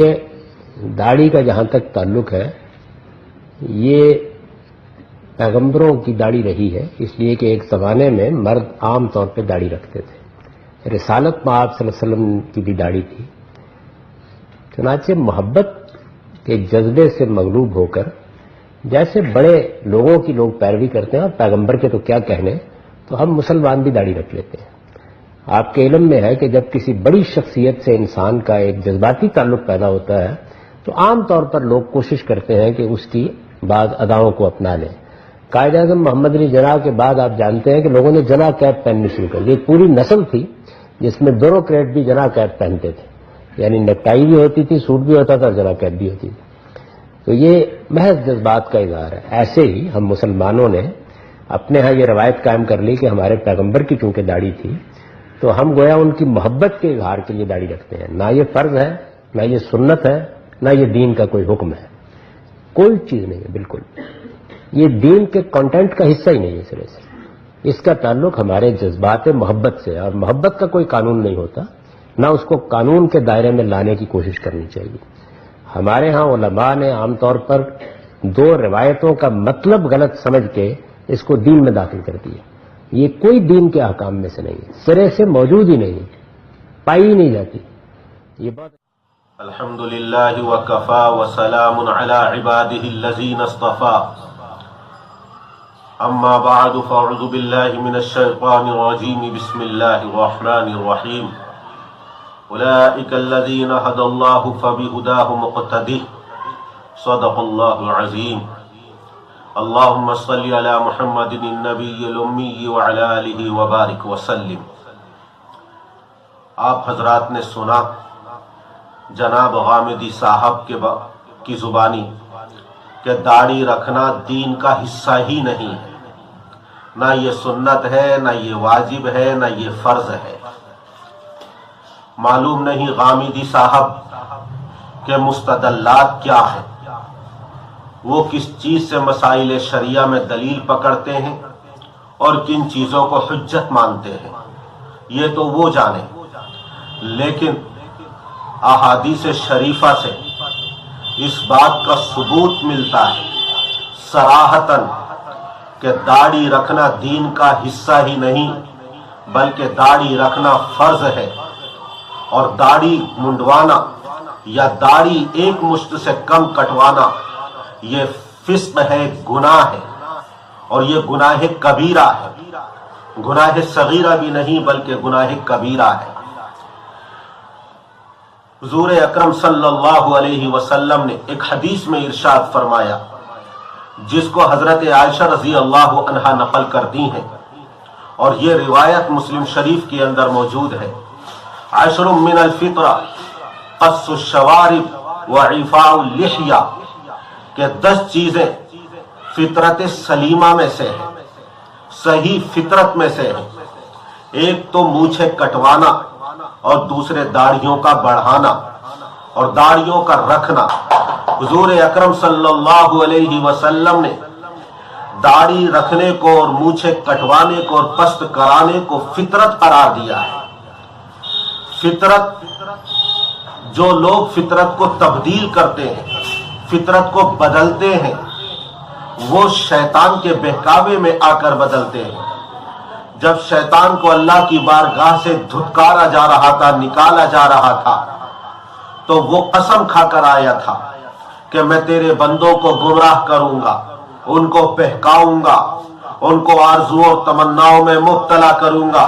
یہ داڑھی کا جہاں تک تعلق ہے، یہ پیغمبروں کی داڑھی رہی ہے، اس لیے کہ ایک زمانے میں مرد عام طور پہ داڑھی رکھتے تھے۔ رسالت میں آپ صلی اللہ علیہ وسلم کی بھی داڑھی تھی۔ چنانچہ محبت کے جذبے سے مغلوب ہو کر جیسے بڑے لوگوں کی لوگ پیروی کرتے ہیں، اور پیغمبر کے تو کیا کہنے، تو ہم مسلمان بھی داڑھی رکھ لیتے ہیں۔ آپ کے علم میں ہے کہ جب کسی بڑی شخصیت سے انسان کا ایک جذباتی تعلق پیدا ہوتا ہے تو عام طور پر لوگ کوشش کرتے ہیں کہ اس کی بعض اداؤں کو اپنا لیں۔ قائد اعظم محمد علی جناح کے بعد آپ جانتے ہیں کہ لوگوں نے جناح کیپ پہننی شروع کر دی۔ ایک پوری نسل تھی جس میں بیوروکریٹ بھی جناح کیپ پہنتے تھے، یعنی نیکٹائی بھی ہوتی تھی، سوٹ بھی ہوتا تھا، جناح کیپ بھی ہوتی تھی۔ تو یہ محض جذبات کا اظہار ہے۔ ایسے ہی ہم مسلمانوں نے اپنے ہاں یہ روایت قائم کر لی کہ ہمارے پیغمبر کی چونکہ داڑھی تھی تو ہم گویا ان کی محبت کے اظہار کے لیے داڑھی رکھتے ہیں۔ نہ یہ فرض ہے، نہ یہ سنت ہے، نہ یہ دین کا کوئی حکم ہے، کوئی چیز نہیں ہے بالکل۔ یہ دین کے کنٹینٹ کا حصہ ہی نہیں ہے سرے سے۔ اس کا تعلق ہمارے جذبات محبت سے، اور محبت کا کوئی قانون نہیں ہوتا، نہ اس کو قانون کے دائرے میں لانے کی کوشش کرنی چاہیے۔ ہمارے ہاں علماء نے عام طور پر دو روایتوں کا مطلب غلط سمجھ کے اس کو دین میں داخل کر دیا۔ یہ کوئی دین کے احکام میں سے نہیں ہے، سرے سے موجود ہی نہیں، پائی ہی نہیں جاتی۔ یہ بات الحمدللہ وکفا وسلام علی عبادہ الذین اصطفی، اما بعد فاعوذ باللہ من الشیطان الرجیم، بسم اللہ الرحمن الرحیم۔ اولئک الذین ھدی اللہ فبہداہ مقتدہ، صدق اللہ العظیم۔ اللہم صلی علی محمد النبی الامی وعلی آلہ وبارک وسلم۔ آپ حضرات نے سنا جناب غامدی صاحب کی زبانی کہ داڑھی رکھنا دین کا حصہ ہی نہیں ہے، نہ یہ سنت ہے، نہ یہ واجب ہے، نہ یہ فرض ہے۔ معلوم نہیں غامدی صاحب کے مستدلات کیا ہیں، وہ کس چیز سے مسائل شریعہ میں دلیل پکڑتے ہیں اور کن چیزوں کو حجت مانتے ہیں، یہ تو وہ جانے۔ لیکن احادیث شریفہ سے اس بات کا ثبوت ملتا ہے صراحتاً کہ داڑھی رکھنا دین کا حصہ ہی نہیں بلکہ داڑھی رکھنا فرض ہے، اور داڑھی منڈوانا یا داڑھی ایک مشت سے کم کٹوانا یہ فسق ہے، گناہ ہے، اور یہ گناہ کبیرہ ہے، گناہ صغیرہ بھی نہیں بلکہ گناہ کبیرہ ہے۔ حضور اکرم صلی اللہ علیہ وسلم نے ایک حدیث میں ارشاد فرمایا جس کو حضرت عائشہ رضی اللہ عنہا نقل کرتی ہیں، اور یہ روایت مسلم شریف کے اندر موجود ہے۔ عشر من الفطرہ قص الشوارب وعفاء اللحیہ، کہ 10 چیزیں فطرت سلیمہ میں سے ہیں، صحیح فطرت میں سے ہیں۔ ایک تو مونچھیں کٹوانا، اور دوسرے داڑھیوں کا بڑھانا اور داڑھیوں کا رکھنا۔ حضور اکرم صلی اللہ علیہ وسلم نے داڑھی رکھنے کو اور مونچھیں کٹوانے کو اور پست کرانے کو فطرت قرار دیا ہے۔ فطرت، جو لوگ فطرت کو تبدیل کرتے ہیں، فطرت کو بدلتے ہیں، وہ شیطان کے بہکاوے میں آ کر بدلتے ہیں۔ جب شیطان کو اللہ کی بارگاہ سے دھتکارا جا رہا تھا، نکالا جا رہا تھا، تو وہ قسم کھا کر آیا تھا کہ میں تیرے بندوں کو گمراہ کروں گا، ان کو بہکاؤں گا، ان کو آرزو اور تمناؤں میں مبتلا کروں گا۔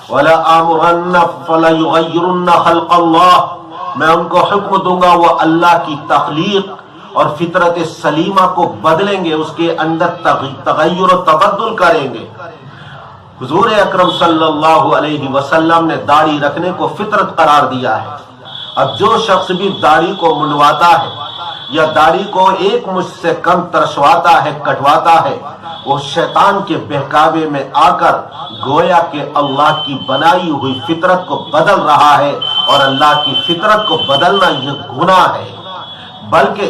وَلَآمُرَنَّ فَلَيُغَيِّرُنَّ خَلْقَ اللَّهِ، میں ان کو حکم دوں گا وہ اللہ کی تخلیق اور فطرت سلیمہ کو بدلیں گے، اس کے اندر تغیر و تبدل کریں گے۔ حضور اکرم صلی اللہ علیہ وسلم نے داڑھی رکھنے کو فطرت قرار دیا ہے۔ اب جو شخص بھی داڑھی کو منڈواتا ہے یا داڑھی کو ایک مچھ سے کم ترشواتا ہے، کٹواتا ہے، وہ شیطان کے بہکاوے میں آ کر گویا کہ اللہ کی بنائی ہوئی فطرت کو بدل رہا ہے، اور اللہ کی فطرت کو بدلنا یہ گناہ ہے، بلکہ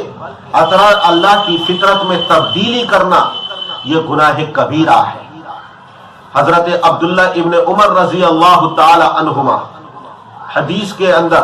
اللہ کی فطرت میں تبدیلی کرنا یہ گناہ کبیرہ ہے۔ حضرت عبداللہ ابن عمر رضی اللہ تعالی عنہما حدیث کے اندر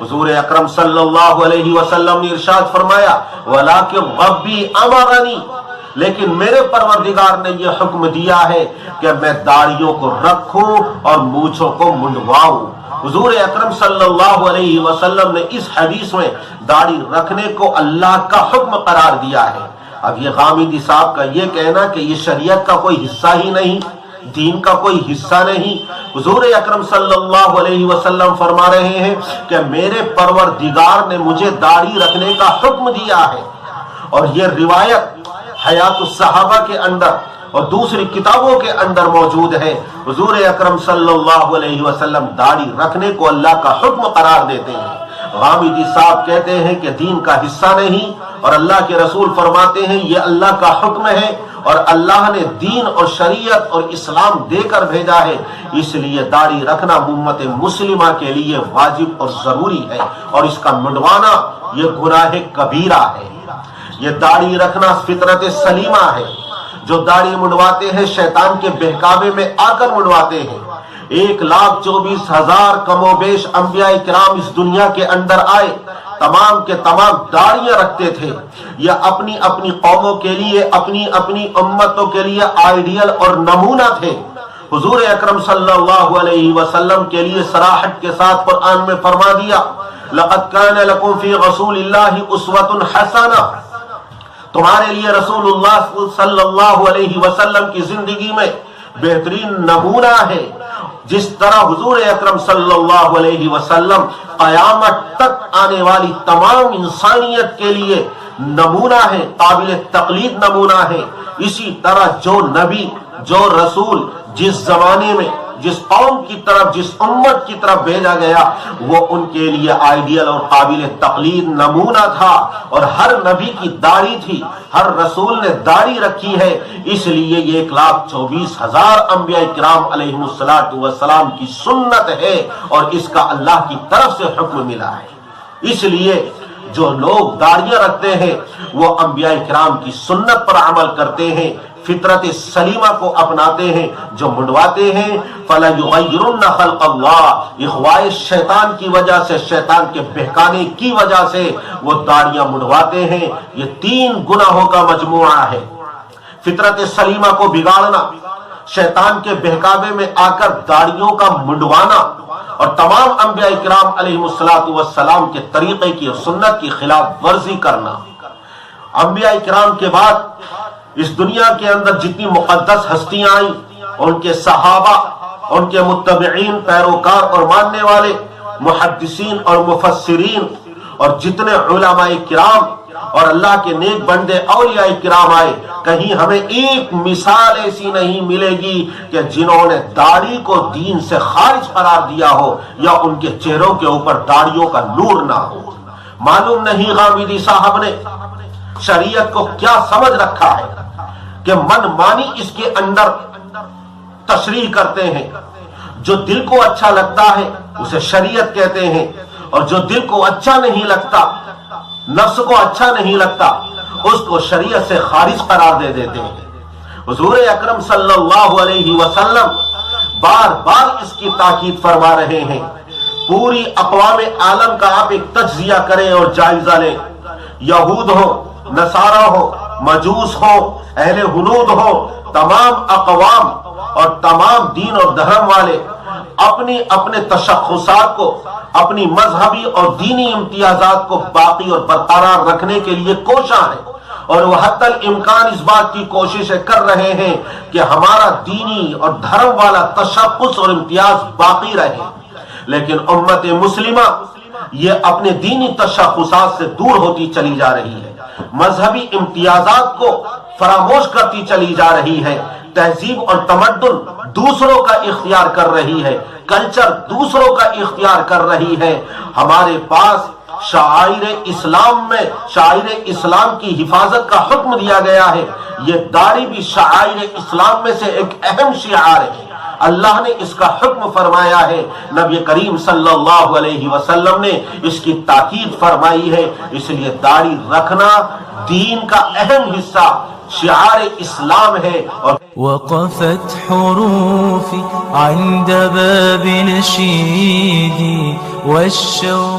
حضور اکرم صلی اللہ علیہ وسلم نے ارشاد فرمایا وَلَٰكِن رَبِّي أَمَرَنِي، لیکن میرے پروردگار نے یہ حکم دیا ہے کہ میں داڑھیوں کو رکھوں اور مونچھوں کو منڈواؤں۔ حضور اکرم صلی اللہ علیہ وسلم نے اس حدیث میں داڑھی رکھنے کو اللہ کا حکم قرار دیا ہے۔ اب یہ غامدی صاحب کا یہ کہنا کہ یہ شریعت کا کوئی حصہ ہی نہیں، دین کا کوئی حصہ نہیں، حضور اکرم صلی اللہ علیہ وسلم فرما رہے ہیں کہ میرے پروردگار نے مجھے داڑھی رکھنے کا حکم دیا ہے، اور یہ روایت حیات الصحابہ کے اندر اور دوسری کتابوں کے اندر موجود ہے۔ حضور اکرم صلی اللہ علیہ وسلم داڑھی رکھنے کو اللہ کا حکم قرار دیتے ہیں۔ غامدی صاحب کہتے ہیں کہ دین کا حصہ نہیں، اور اللہ کے رسول فرماتے ہیں یہ اللہ کا حکم ہے، اور اللہ نے دین اور شریعت اور اسلام دے کر بھیجا ہے، اس لیے داڑھی رکھنا امت مسلمہ کے لیے واجب اور ضروری ہے، اور اس کا منڈوانا یہ گناہ کبیرہ ہے۔ یہ داڑھی رکھنا فطرت سلیمہ ہے۔ جو داڑھی منڈواتے ہیں شیطان کے بہکاوے میں آ کر منڈواتے ہیں۔ 1,24,000 کم و بیش انبیاء کرام اس دنیا کے اندر آئے، تمام کے تمام داڑیاں رکھتے تھے۔ یہ اپنی اپنی قوموں کے لیے، اپنی اپنی امتوں کے لیے آئیڈیل اور نمونہ تھے۔ حضور اکرم صلی اللہ علیہ وسلم کے لیے صراحت کے ساتھ قرآن میں فرما دیا لَقَدْ كَانَ لَكُمْ فِي رَسُولِ اللَّهِ أُسْوَةٌ حَسَنَةٌ، تمہارے لیے رسول اللہ صلی اللہ علیہ وسلم کی زندگی میں بہترین نمونہ ہے۔ جس طرح حضور اکرم صلی اللہ علیہ وسلم قیامت تک آنے والی تمام انسانیت کے لیے نمونہ ہے، قابل تقلید نمونہ ہے، اسی طرح جو نبی، جو رسول جس زمانے میں جس قوم کی طرف، جس امت کی طرف بھیجا گیا، وہ ان کے لیے آئیڈیل اور قابل تقلید نمونہ تھا، اور ہر نبی کی داڑھی تھی، ہر رسول نے داڑھی رکھی ہے۔ اس لیے یہ 1,24,000 انبیاء کرام علیہ السلام کی سنت ہے، اور اس کا اللہ کی طرف سے حکم ملا ہے۔ اس لیے جو لوگ داڑھیاں رکھتے ہیں وہ انبیاء کرام کی سنت پر عمل کرتے ہیں، فطرت سلیمہ کو اپناتے ہیں۔ جو منڈواتے ہیں فَلَيُغَيِّرُنَّ خَلْقَ اللَّهِ، یہ خواہش شیطان کی وجہ سے، شیطان کے بہکانے کی وجہ سے وہ داڑیاں منڈواتے ہیں۔ یہ 3 گناہوں کا مجموعہ ہے، فطرت سلیمہ کو بگاڑنا، شیطان کے بہکاوے میں آ کر داڑیوں کا منڈوانا، اور تمام انبیاء کرام علیہ السلام کے طریقے کی اور سنت کی خلاف ورزی کرنا۔ انبیاء کرام کے بعد اس دنیا کے اندر جتنی مقدس ہستیاں آئیں، ان کے صحابہ، ان کے متبعین، پیروکار اور ماننے والے، محدثین اور مفسرین، اور جتنے علماء کرام اور اللہ کے نیک بندے اولیاء کرام آئے، کہیں ہمیں ایک مثال ایسی نہیں ملے گی کہ جنہوں نے داڑھی کو دین سے خارج قرار دیا ہو، یا ان کے چہروں کے اوپر داڑھیوں کا نور نہ ہو۔ معلوم نہیں غامدی صاحب نے شریعت کو کیا سمجھ رکھا ہے کہ من مانی اس کے اندر تشریح کرتے ہیں۔ جو دل کو اچھا لگتا ہے اسے شریعت کہتے ہیں، اور جو دل کو اچھا نہیں لگتا، نفس کو اچھا نہیں لگتا، اس کو شریعت سے خارج قرار دے دیتے ہیں۔ حضور اکرم صلی اللہ علیہ وسلم بار بار اس کی تاکید فرما رہے ہیں۔ پوری اقوام عالم کا آپ ایک تجزیہ کریں اور جائزہ لیں، یہود ہو، نصارہ ہو، مجوس ہو، اہل ہنود ہو، تمام اقوام اور تمام دین اور دھرم والے اپنے تشخصات کو، اپنی مذہبی اور دینی امتیازات کو باقی اور برقرار رکھنے کے لیے کوشاں ہیں، اور وہ حتی الامکان اس بات کی کوششیں کر رہے ہیں کہ ہمارا دینی اور دھرم والا تشخص اور امتیاز باقی رہے۔ لیکن امت مسلمہ یہ اپنے دینی تشخصات سے دور ہوتی چلی جا رہی ہے، مذہبی امتیازات کو فراموش کرتی چلی جا رہی ہے، تہذیب اور تمدن دوسروں کا اختیار کر رہی ہے، کلچر دوسروں کا اختیار کر رہی ہے۔ ہمارے پاس شعائر اسلام میں شعائر اسلام کی حفاظت کا حکم دیا گیا ہے، یہ داڑھی بھی شعائر اسلام میں سے ایک اہم شعار ہے۔ اللہ نے اس کا حکم فرمایا ہے، نبی کریم صلی اللہ علیہ وسلم نے اس کی تاکید فرمائی ہے، اس لیے داڑھی رکھنا دین کا اہم حصہ، شعار اسلام ہے۔ اور وقفت حروفي عند باب نشيدي والشوق